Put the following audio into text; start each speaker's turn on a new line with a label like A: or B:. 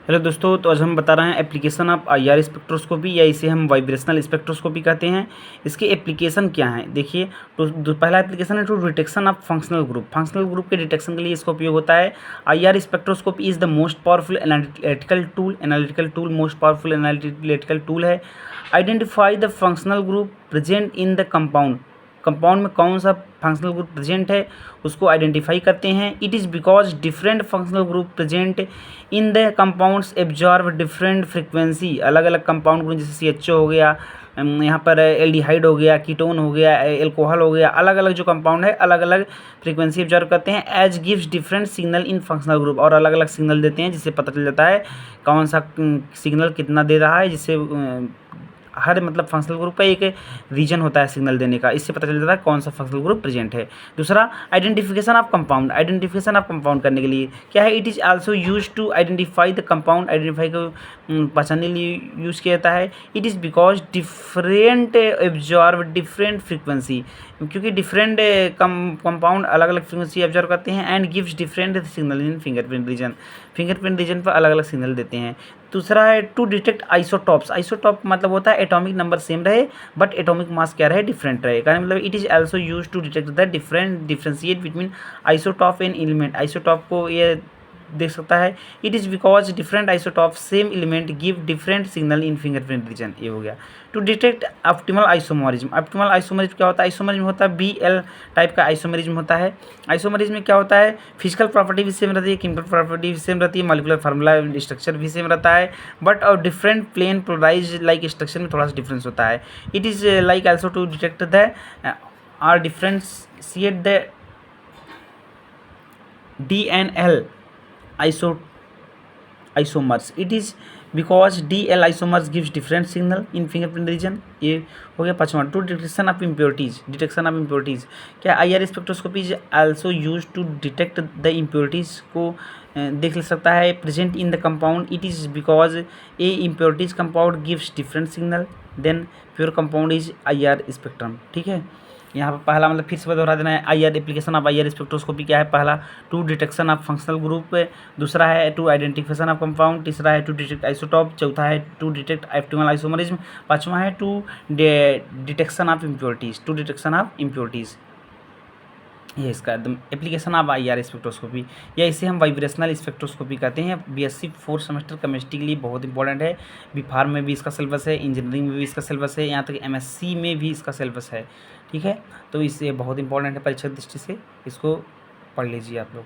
A: Hello दोस्तों, तो आज हम बता रहे हैं एप्लीकेशन ऑफ आईआर स्पेक्ट्रोस्कोपी या इसे हम वाइब्रेशनल स्पेक्ट्रोस्कोपी कहते हैं। इसके एप्लीकेशन क्या हैं देखिए। तो पहला एप्लीकेशन है to detection of functional group. Functional group के डिटेक्शन के लिए इसका उपयोग होता है। IR spectroscopy is the most powerful analytical tool most powerful analytical tool है। Identify the functional group present in the compound में कौन सा फंक्शनल ग्रुप प्रेजेंट है उसको आइडेंटिफाई करते हैं। It is because different functional group present in the compounds absorb different frequency. अलग अलग कंपाउंड ग्रुप जैसे CHO हो गया, यहाँ पर एल्डिहाइड हो गया, कीटोन हो गया, एल्कोहल हो गया, अलग अलग जो कंपाउंड है अलग अलग फ्रिक्वेंसी एब्जॉर्व करते हैं। As gives different signal in functional group, और अलग अलग सिग्नल देते हैं जिससे पता चल जाता है कौन सा सिग्नल कितना दे रहा है, जिससे हर मतलब फंक्शनल ग्रुप का एक रीजन होता है सिग्नल देने का, इससे पता चल जाता है कौन सा फंक्शनल ग्रुप प्रेजेंट है। दूसरा identification of compound. Identification of compound करने के लिए क्या है, it is also use to identify the compound. Identify को पहचानने के लिए यूज़ किया जाता है। It is because different absorb different frequency, क्योंकि डिफरेंट कंपाउंड अलग अलग फ्रिक्वेंसी एब्जॉर्व करते हैं and gives different signal in fingerprint region. Fingerprint region पर अलग अलग सिग्नल देते हैं। दूसरा है टू डिटेक्ट आइसोटॉप्स। आइसोटॉप मतलब होता है एटॉमिक नंबर सेम रहे बट एटॉमिक मास क्या रहे, डिफरेंट रहे। का मतलब it is also use to detect the differentiate between isotope and element. Isotope को ये देख सकता है। It is because different isotope same element give different signal in fingerprint region. ये हो गया। To detect optimal isomerism. Optimal isomerism क्या होता है, आइसोमरिज्म होता है BL टाइप का आइसोमरिज्म होता है। आइसोमरिज्म में क्या होता है, फिजिकल प्रॉपर्टी भी सेम रहती है, केमिकल प्रॉपर्टी भी सेम रहती है, मॉलिक्यूलर फार्मूला स्ट्रक्चर भी सेम रहता है, बट और different plane polarise like structure में थोड़ा सा डिफरेंस होता है। It is like also to detect the or differentiate the DNL isomers. It is because DL isomers gives different signal in fingerprint region. ये हो गया पाँचवा। To detection of impurities. Detection of impurities क्या, IR spectroscopy is also use to detect the impurities को देख सकता है present in the compound. It is because a impurities compound gives different signal than pure compound is IR spectrum. ठीक है, यहाँ पर पहला मतलब फिर से दोहरा देना है। IR application of IR spectroscopy क्या है, पहला to detection of functional group, दूसरा है टू आइडेंटिफिकेशन ऑफ कंपाउंड, तीसरा है टू डिटेक्ट आइसोटॉप, चौथा है टू डिटेक्ट ऑप्टिमल आइसोमरिज्म, पांचवा है to detection of impurities, to detection of impurities. ये इसका एकदम एप्लीकेशन ऑफ आईआर स्पेक्ट्रोस्कोपी या इसे हम वाइब्रेशनल स्पेक्ट्रोस्कोपी कहते हैं। BSc 4th सेमेस्टर केमिस्ट्री के लिए बहुत इंपॉर्टेंट है। B.Pharm में भी इसका सिलेबस है, इंजीनियरिंग में भी इसका सिलेबस है, यहाँ तक MSc में भी इसका सिलेबस है। ठीक है, तो इससे बहुत इंपॉर्टेंट है परीक्षा दृष्टि से, इसको पढ़ लीजिए आप लोग।